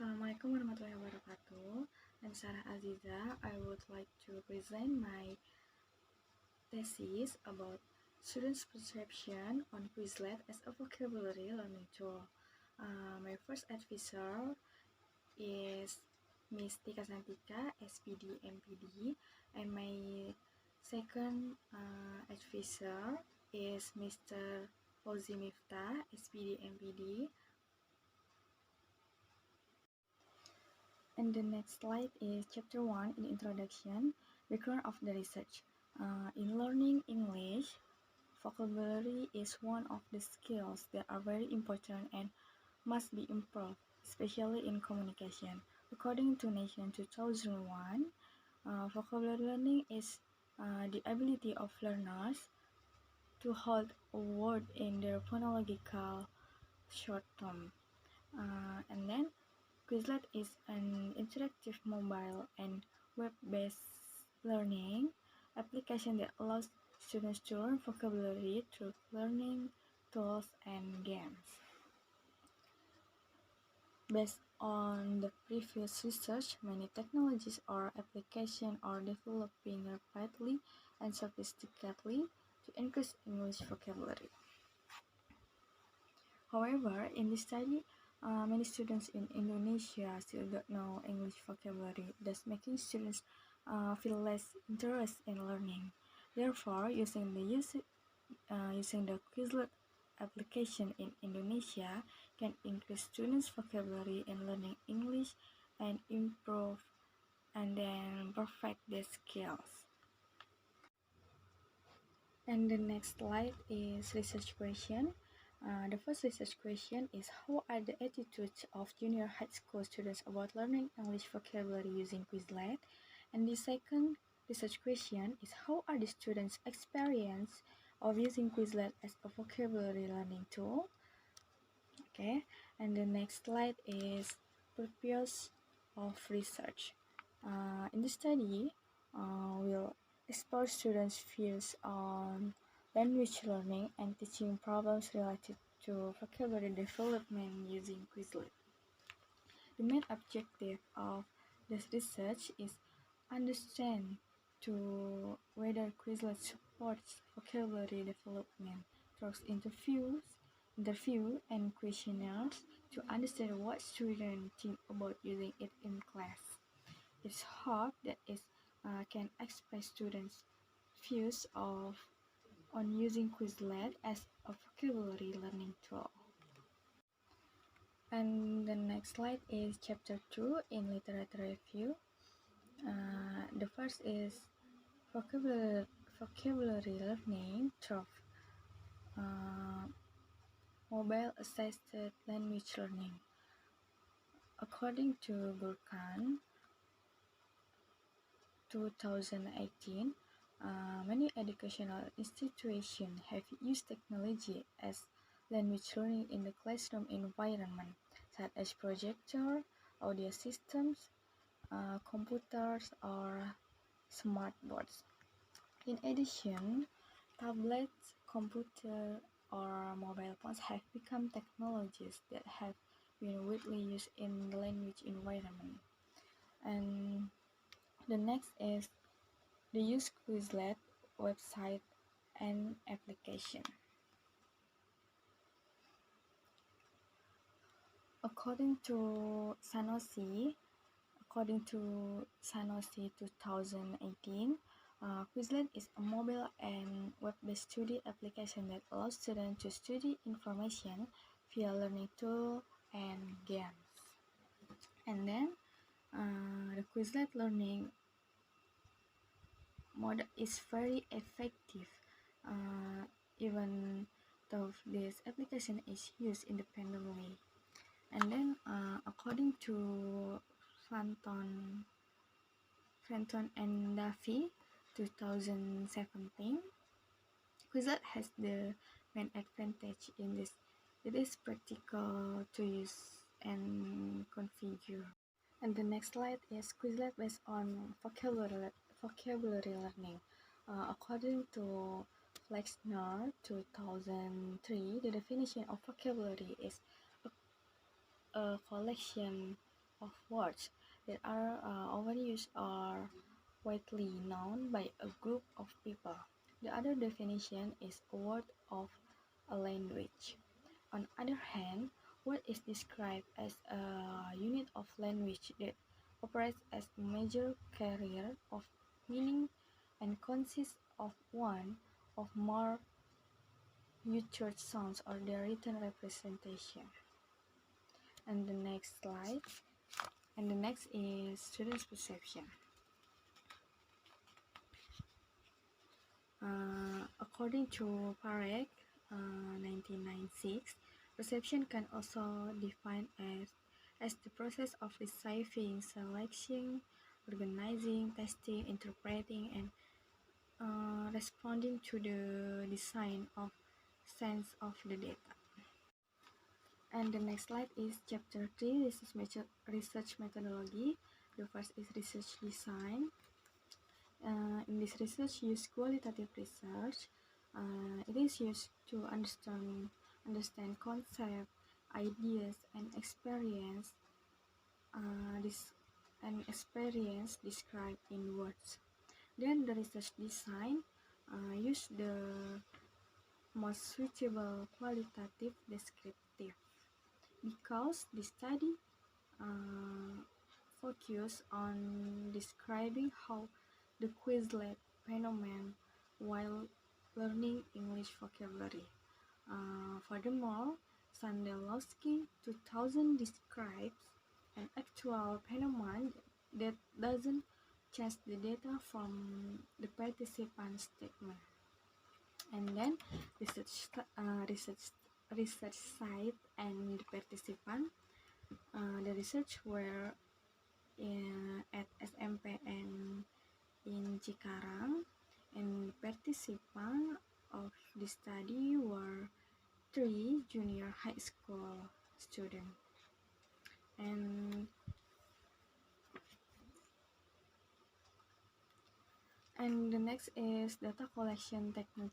Assalamualaikum warahmatullahi wabarakatuh. I'm Sarah Azizah. I would like to present my thesis about students' perception on Quizlet as a vocabulary learning tool. My first advisor is Miss Tika Santika, SPD, MPD, and my second advisor is Mr. Fauzi Miftah, SPD, MPD. And the next slide is chapter 1 in introduction, background of the research. In learning English, vocabulary is one of the skills that are very important and must be improved, especially in communication. According to Nation 2001, vocabulary learning is the ability of learners to hold a word in their phonological short term. And then Quizlet is an interactive mobile and web-based learning application that allows students to learn vocabulary through learning tools and games. Based on the previous research, many technologies or applications are developing rapidly and sophisticatedly to increase English vocabulary. However, in this study, many students in Indonesia still don't know English vocabulary, thus making students feel less interest in learning. Therefore, using the Quizlet application in Indonesia can increase students' vocabulary in learning English and improve and then perfect their skills. And the next slide is research question. The first research question is, how are the attitudes of junior high school students about learning English vocabulary using Quizlet? And the second research question is, how are the students' experience of using Quizlet as a vocabulary learning tool? Okay, and the next slide is purpose of research. In the study, we'll explore students' views on language learning and teaching problems related to vocabulary development using Quizlet. The main objective of this research is understand to whether Quizlet supports vocabulary development through interview and questionnaires to understand what students think about using it in class. It's hoped that it can express students' views on using Quizlet as a vocabulary learning tool. And the next slide is chapter 2 in literature review. The first is vocabulary learning through mobile assisted language learning. According to Burkhan 2018, many educational institutions have used technology as language learning in the classroom environment, such as projector, audio systems, computers, or smart boards. In addition, tablets, computers, or mobile phones have become technologies that have been widely used in the language environment. And the next is the use Quizlet website and application. According to Sanosi 2018, Quizlet is a mobile and web-based study application that allows students to study information via learning tools and games. And then the Quizlet learning model is very effective, even though this application is used independently. And then, according to Fenton and Duffy 2017, Quizlet has the main advantage in this. It is practical to use and configure. And the next slide is Quizlet based on vocabulary learning. According to Flexner 2003, the definition of vocabulary is a collection of words that are overused or widely known by a group of people. The other definition is a word of a language. On the other hand, word is described as a unit of language that operates as a major carrier of meaning and consists of one or more uttered sounds or their written representation. And the next slide, and the next is students' perception. According to Parek, 1996, perception can also define as the process of receiving, selecting, organizing, testing, interpreting, and responding to the design of sense of the data. And the next slide is chapter 3, research methodology. The first is research design. In this research, use qualitative research. It is used to understand concept, ideas, and experience. Experience described in words. Then the research design use the most suitable qualitative descriptive because the study focus on describing how the Quizlet phenomenon while learning English vocabulary. Furthermore, Sandelowski 2000 describes an actual phenomenon that doesn't change the data from the participant statement. And then research site and the participant. The research were at SMPN in Cikarang, and participants of the study were 3 junior high school students. And the next is data collection technique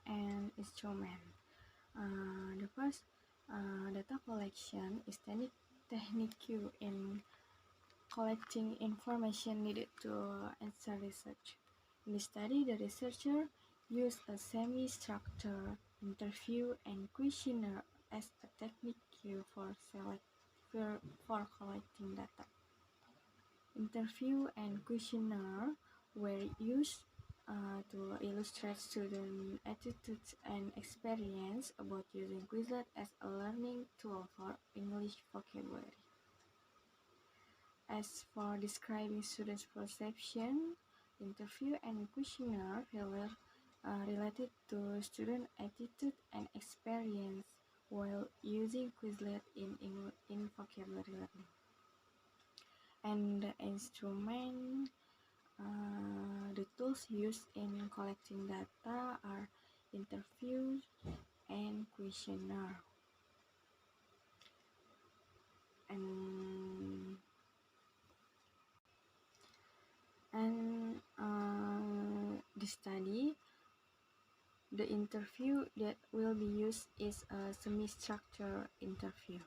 and instrument. The first data collection is technique in collecting information needed to answer research. In the study, the researcher used a semi-structured interview and questionnaire as a technique for collecting data. Interview and questionnaire were used to illustrate student attitudes and experience about using Quizlet as a learning tool for English vocabulary. As for describing students' perception, interview and questionnaire related to student attitude and experience while using Quizlet in vocabulary learning. And the instrument, the tools used in collecting data are interviews and questionnaire. And the study, the interview that will be used is a semi-structured interview.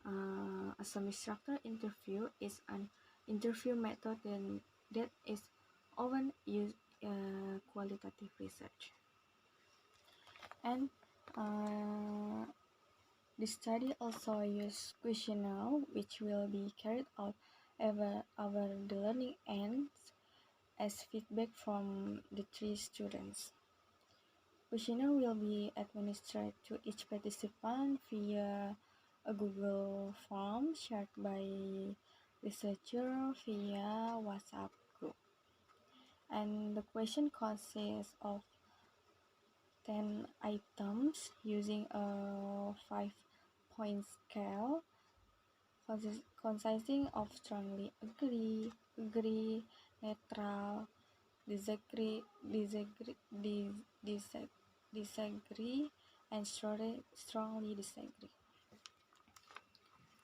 A semi-structured interview is an interview method that is often used qualitative research. And the study also uses questionnaire, which will be carried out over the learning ends as feedback from the 3 students. Questionnaire will be administered to each participant via a Google form shared by researcher via WhatsApp group. And the question consists of 10 items using a 5-point scale consisting of strongly agree, neutral, disagree, and strongly disagree.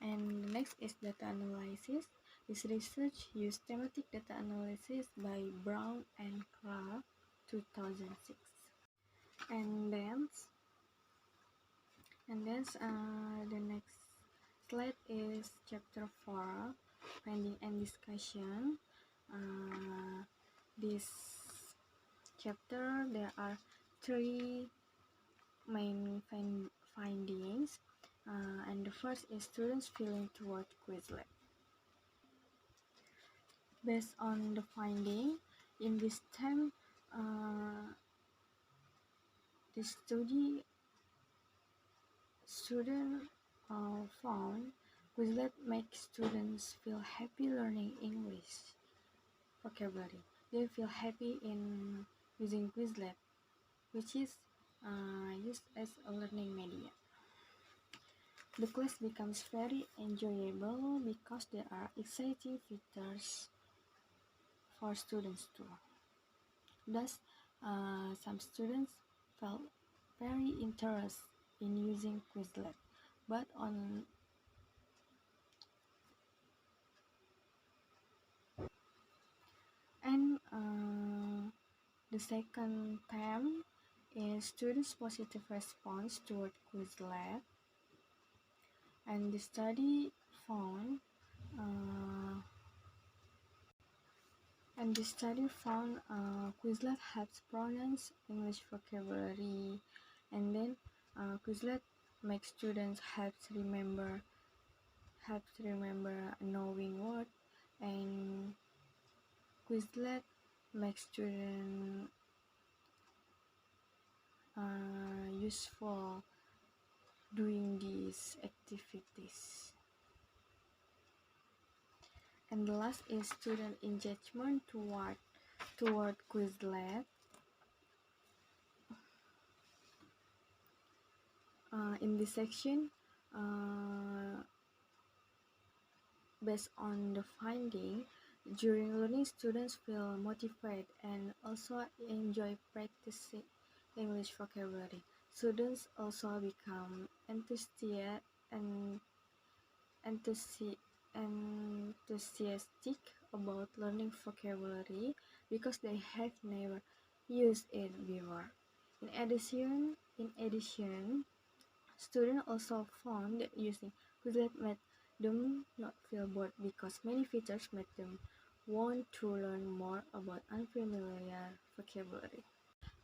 And the next is data analysis. This research used thematic data analysis by Brown and Clark, 2006. And then the next slide is chapter 4, finding and discussion. This chapter there are three main findings, and the first is students feeling toward Quizlet. Based on the finding, in this time, the student found Quizlet makes students feel happy learning English vocabulary. They feel happy in using Quizlet, which is used as a learning media. The class becomes very enjoyable because there are exciting features for students too. Thus, some students felt very interested in using Quizlet, but on and the second term is students' positive response toward Quizlet, and the study found Quizlet helps pronounce English vocabulary, and then Quizlet makes students helps remember knowing word, and Quizlet makes students useful doing these activities. And the last is student engagement toward Quizlet. In this section, based on the finding, during learning, students feel motivated and also enjoy practicing English vocabulary. Students also become enthusiastic about learning vocabulary because they have never used it before. In addition, students also found that using Quizlet made them not feel bored because many features made them want to learn more about unfamiliar vocabulary.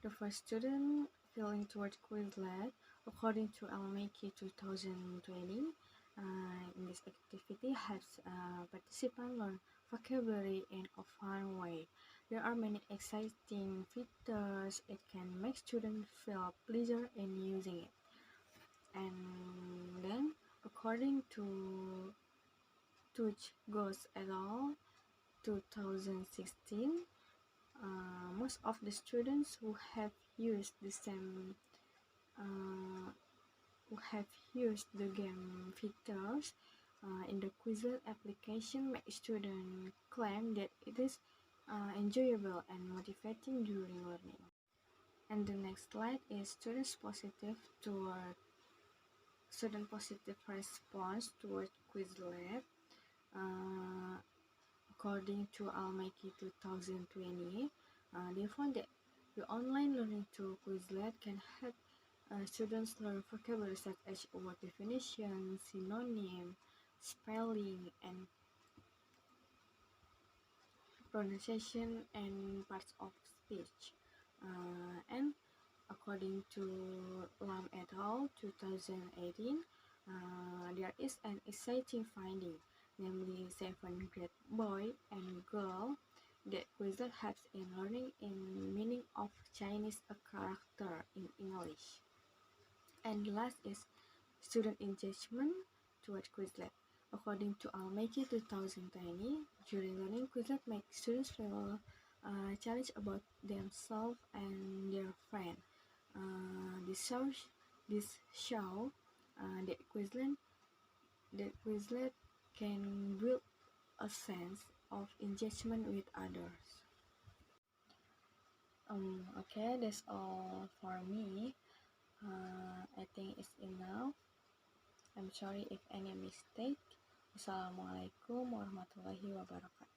The first student feeling toward Quizlet, according to Almaky 2020, in this activity helps participants learn vocabulary in a fun way. There are many exciting features. It can make students feel pleasure in using it. And then, according to Tuch Goes et al. 2016, most of the students who have used the game features in the Quizlet application make students claim that it is enjoyable and motivating during learning. And the next slide is student positive response toward Quizlet. According to Almaky 2020, they found that the online learning tool Quizlet can help students learn vocabulary such as word definition, synonym, spelling, and pronunciation, and parts of speech. And according to Lam et al. 2018, there is an exciting finding, namely 7th grade boy and girl, that Quizlet helps in learning in meaning of Chinese a character in English. And last is student engagement toward Quizlet. According to Almaky 2020, during learning, Quizlet makes students feel challenged about themselves and their friend. This show that Quizlet can build a sense of engagement with others. Okay, that's all for me. I think it's enough. I'm sorry if any mistake. Wassalamualaikum warahmatullahi wabarakatuh.